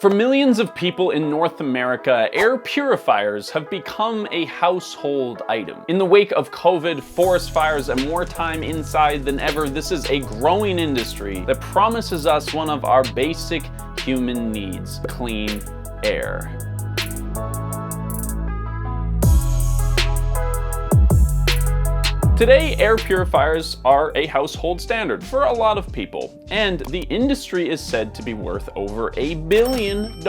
For millions of people in North America, air purifiers have become a household item. In the wake of COVID, forest fires, and more time inside than ever, this is a growing industry that promises us one of our basic human needs: clean air. Today, air purifiers are a household standard for a lot of people, and the industry is said to be worth over $1 billion.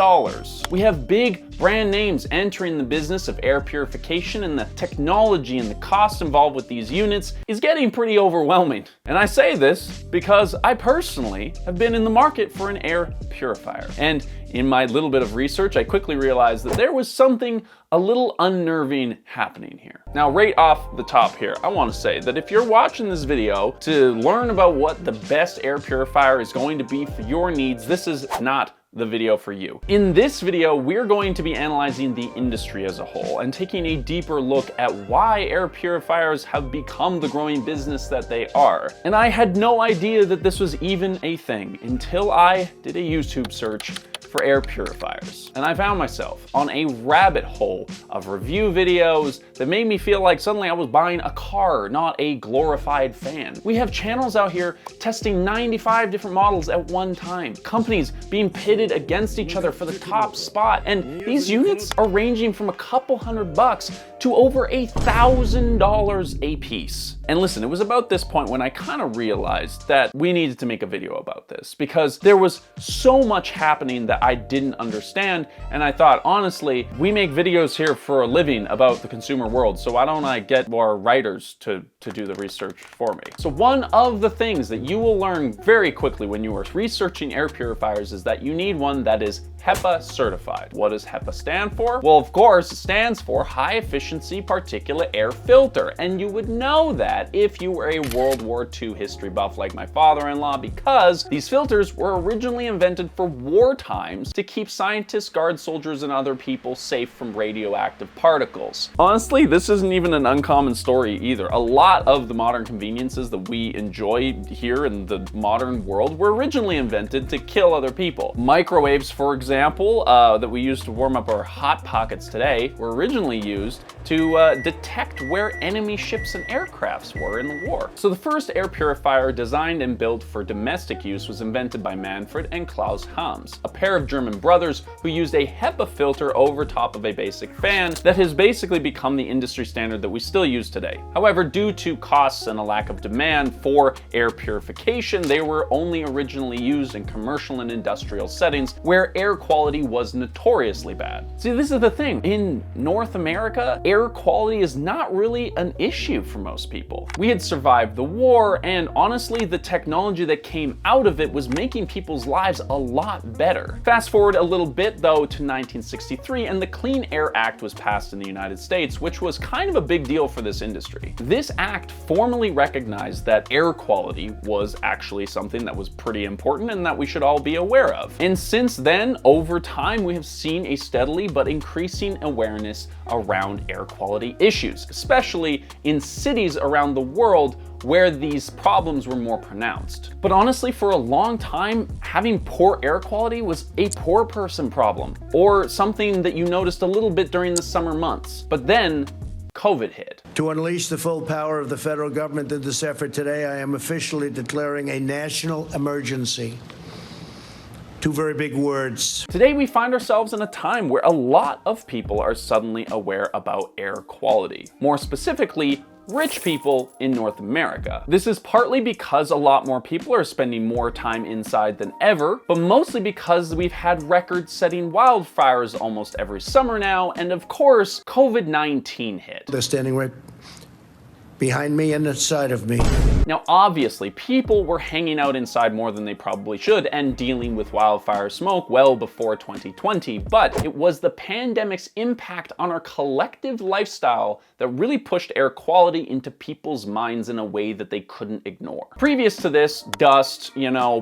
We have big brand names entering the business of air purification, and the technology and the cost involved with these units is getting pretty overwhelming. And I say this because I personally have been in the market for an air purifier. And in my little bit of research, I quickly realized that there was something a little unnerving happening here. Now, right off the top here, I want to say that if you're watching this video to learn about what the best air purifier is going to be for your needs, this is not the video for you. In this video, we're going to be analyzing the industry as a whole and taking a deeper look at why air purifiers have become the growing business that they are. And I had no idea that this was even a thing until I did a YouTube search for air purifiers. And I found myself on a rabbit hole of review videos that made me feel like suddenly I was buying a car, not a glorified fan. We have channels out here testing 95 different models at one time, companies being pitted against each other for the top spot, and these units are ranging from a couple $100 to over $1,000 a piece. And listen, it was about this point when I kind of realized that we needed to make a video about this, because there was so much happening that I didn't understand, and I thought, honestly, we make videos here for a living about the consumer world, so why don't I get more writers to do the research for me? So one of the things that you will learn very quickly when you are researching air purifiers is that you need one that is HEPA certified. What does HEPA stand for? Well, of course, it stands for High Efficiency Particulate Air Filter, and you would know that if you were a World War II history buff like my father-in-law, because these filters were originally invented for war times to keep scientists, guard soldiers, and other people safe from radioactive particles. Honestly, this isn't even an uncommon story either. A lot of the modern conveniences that we enjoy here in the modern world were originally invented to kill other people. Microwaves, for example, that we use to warm up our hot pockets today, were originally used to detect where enemy ships and aircrafts were in the war. So the first air purifier designed and built for domestic use was invented by Manfred and Klaus Hams, a pair of German brothers who used a HEPA filter over top of a basic fan that has basically become the industry standard that we still use today. However, due to costs and a lack of demand for air purification, they were only originally used in commercial and industrial settings where air quality was notoriously bad. See, this is the thing. In North America, air quality is not really an issue for most people. We had survived the war, and honestly, the technology that came out of it was making people's lives a lot better. Fast forward a little bit, though, to 1963, and the Clean Air Act was passed in the United States, which was kind of a big deal for this industry. This act formally recognized that air quality was actually something that was pretty important and that we should all be aware of. And since then, over time, we have seen a steadily but increasing awareness around air quality issues, especially in cities around the world where these problems were more pronounced. But honestly, for a long time, having poor air quality was a poor person problem, or something that you noticed a little bit during the summer months. But then COVID hit. To unleash the full power of the federal government in this effort today, I am officially declaring a national emergency. Two very big words. Today we find ourselves in a time where a lot of people are suddenly aware about air quality. More specifically, rich people in North America. This is partly because a lot more people are spending more time inside than ever, but mostly because we've had record-setting wildfires almost every summer now, and of course, COVID-19 hit. They're standing right behind me and inside of me. Now, obviously, people were hanging out inside more than they probably should and dealing with wildfire smoke well before 2020, but it was the pandemic's impact on our collective lifestyle that really pushed air quality into people's minds in a way that they couldn't ignore. Previous to this, dust,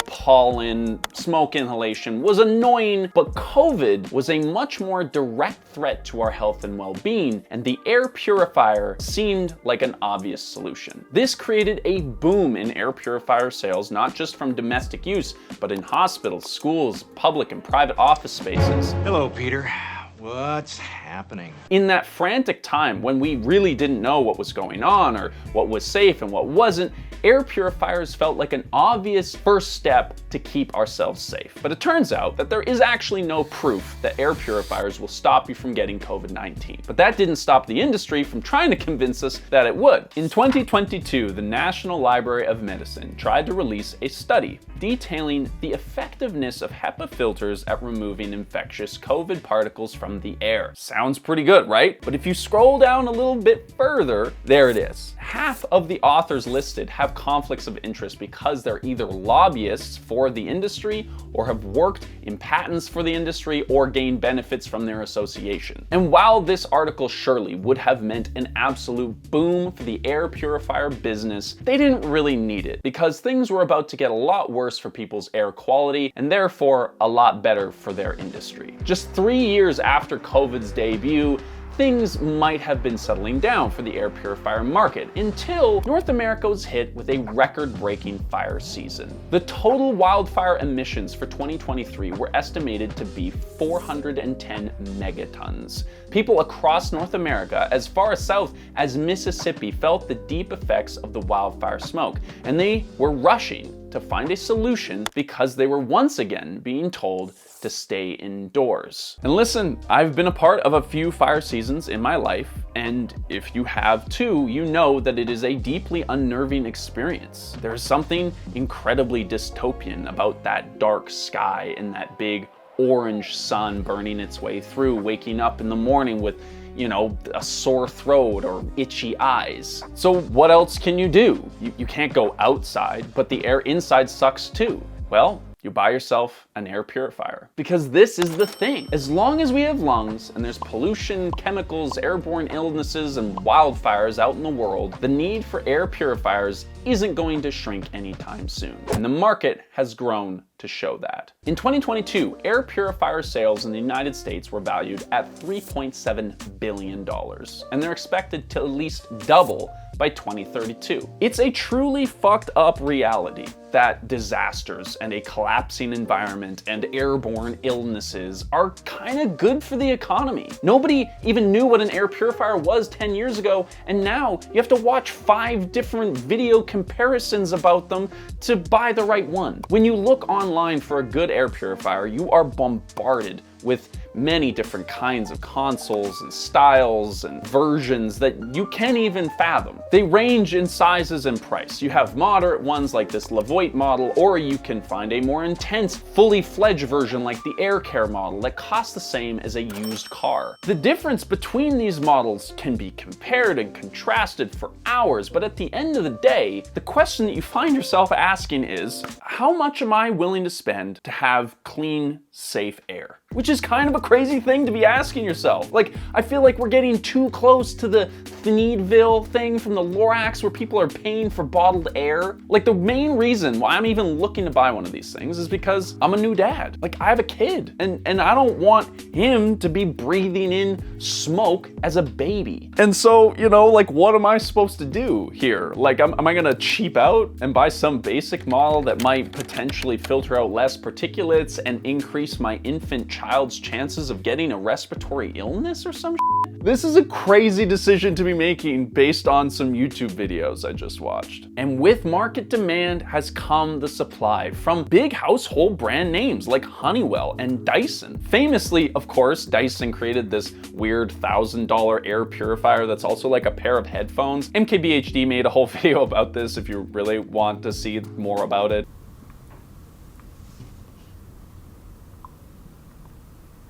pollen, smoke inhalation was annoying, but COVID was a much more direct threat to our health and well-being, and the air purifier seemed like an obvious obvious solution. This created a boom in air purifier sales, not just from domestic use, but in hospitals, schools, public and private office spaces. Hello, Peter. What's happening? In that frantic time when we really didn't know what was going on or what was safe and what wasn't, air purifiers felt like an obvious first step to keep ourselves safe. But it turns out that there is actually no proof that air purifiers will stop you from getting COVID-19. But that didn't stop the industry from trying to convince us that it would. In 2022, the National Library of Medicine tried to release a study detailing the effectiveness of HEPA filters at removing infectious COVID particles from the air. Sounds pretty good, right? But if you scroll down a little bit further, there it is. Half of the authors listed have conflicts of interest because they're either lobbyists for the industry or have worked in patents for the industry or gained benefits from their association. And while this article surely would have meant an absolute boom for the air purifier business, they didn't really need it because things were about to get a lot worse for people's air quality and therefore a lot better for their industry. Just 3 years after COVID's debut, things might have been settling down for the air purifier market until North America was hit with a record-breaking fire season. The total wildfire emissions for 2023 were estimated to be 410 megatons. People across North America, as far south as Mississippi, felt the deep effects of the wildfire smoke, and they were rushing to find a solution because they were once again being told to stay indoors. And listen, I've been a part of a few fire seasons in my life, and if you have too, you know that it is a deeply unnerving experience. There's something incredibly dystopian about that dark sky and that big orange sun burning its way through, waking up in the morning with, you know, a sore throat or itchy eyes. So what else can you do? You can't go outside, but the air inside sucks too. Well, you buy yourself an air purifier. Because this is the thing. As long as we have lungs and there's pollution, chemicals, airborne illnesses, and wildfires out in the world, the need for air purifiers isn't going to shrink anytime soon. And the market has grown to show that. In 2022, air purifier sales in the United States were valued at $3.7 billion, and they're expected to at least double by 2032. It's a truly fucked up reality that disasters and a collapsing environment and airborne illnesses are kind of good for the economy. Nobody even knew what an air purifier was 10 years ago, and now you have to watch 5 different video comparisons about them to buy the right one. When you look online for a good air purifier, you are bombarded with many different kinds of consoles and styles and versions that you can't even fathom. They range in sizes and price. You have moderate ones like this Levi model, or you can find a more intense, fully fledged version like the Air Care model that costs the same as a used car. The difference between these models can be compared and contrasted for hours, but at the end of the day, the question that you find yourself asking is, how much am I willing to spend to have clean, safe air? Which is kind of a crazy thing to be asking yourself. Like, I feel like we're getting too close to the Thneedville thing from the Lorax where people are paying for bottled air. Like, the main reason why I'm even looking to buy one of these things is because I'm a new dad. Like, I have a kid, and I don't want him to be breathing in smoke as a baby. And so, you know, like, what am I supposed to do here? Like, am I gonna cheap out and buy some basic model that might potentially filter out less particulates and increase my infant child's chances of getting a respiratory illness or some shit? This is a crazy decision to be making based on some YouTube videos I just watched. And with market demand has come the supply from big household brand names like Honeywell and Dyson. Famously, of course, Dyson created this weird $1,000 air purifier that's also like a pair of headphones. MKBHD made a whole video about this if you really want to see more about it.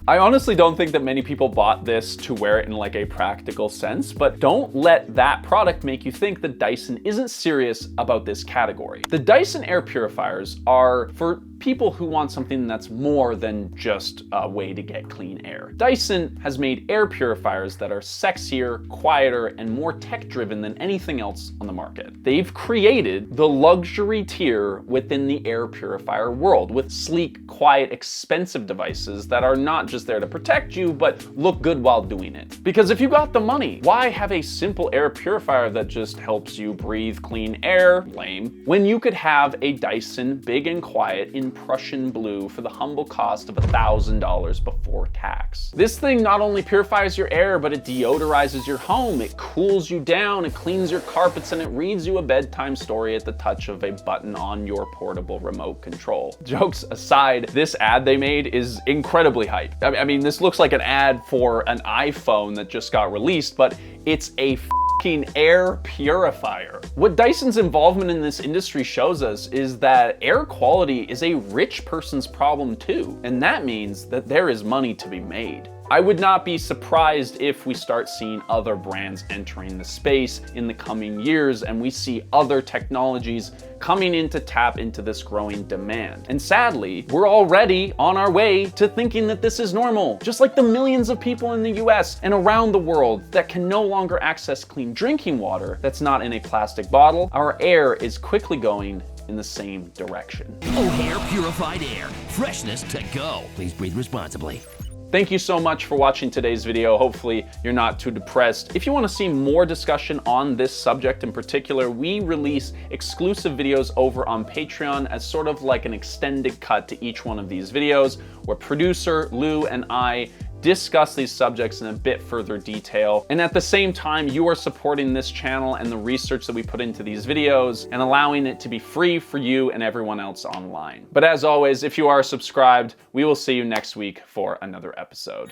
I honestly don't think that many people bought this to wear it in like a practical sense, but don't let that product make you think that Dyson isn't serious about this category. The Dyson air purifiers are for people who want something that's more than just a way to get clean air. Dyson has made air purifiers that are sexier, quieter, and more tech-driven than anything else on the market. They've created the luxury tier within the air purifier world, with sleek, quiet, expensive devices that are not just there to protect you, but look good while doing it. Because if you got the money, why have a simple air purifier that just helps you breathe clean air, lame, when you could have a Dyson Big and Quiet in Prussian blue for the humble cost of $1,000 before tax? This thing not only purifies your air, but it deodorizes your home, it cools you down, it cleans your carpets, and it reads you a bedtime story at the touch of a button on your portable remote control. Jokes aside, this ad they made is incredibly hype. I mean, this looks like an ad for an iPhone that just got released, but it's a f***ing air purifier. What Dyson's involvement in this industry shows us is that air quality is a rich person's problem too, and that means that there is money to be made. I would not be surprised if we start seeing other brands entering the space in the coming years and we see other technologies coming in to tap into this growing demand. And sadly, we're already on our way to thinking that this is normal. Just like the millions of people in the US and around the world that can no longer access clean drinking water that's not in a plastic bottle, our air is quickly going in the same direction. O'Hare Purified Air. Freshness to go. Please breathe responsibly. Thank you so much for watching today's video. Hopefully you're not too depressed. If you want to see more discussion on this subject in particular, we release exclusive videos over on Patreon as sort of like an extended cut to each one of these videos, where producer Lou and I discuss these subjects in a bit further detail. And at the same time, you are supporting this channel and the research that we put into these videos and allowing it to be free for you and everyone else online. But as always, if you are subscribed, we will see you next week for another episode.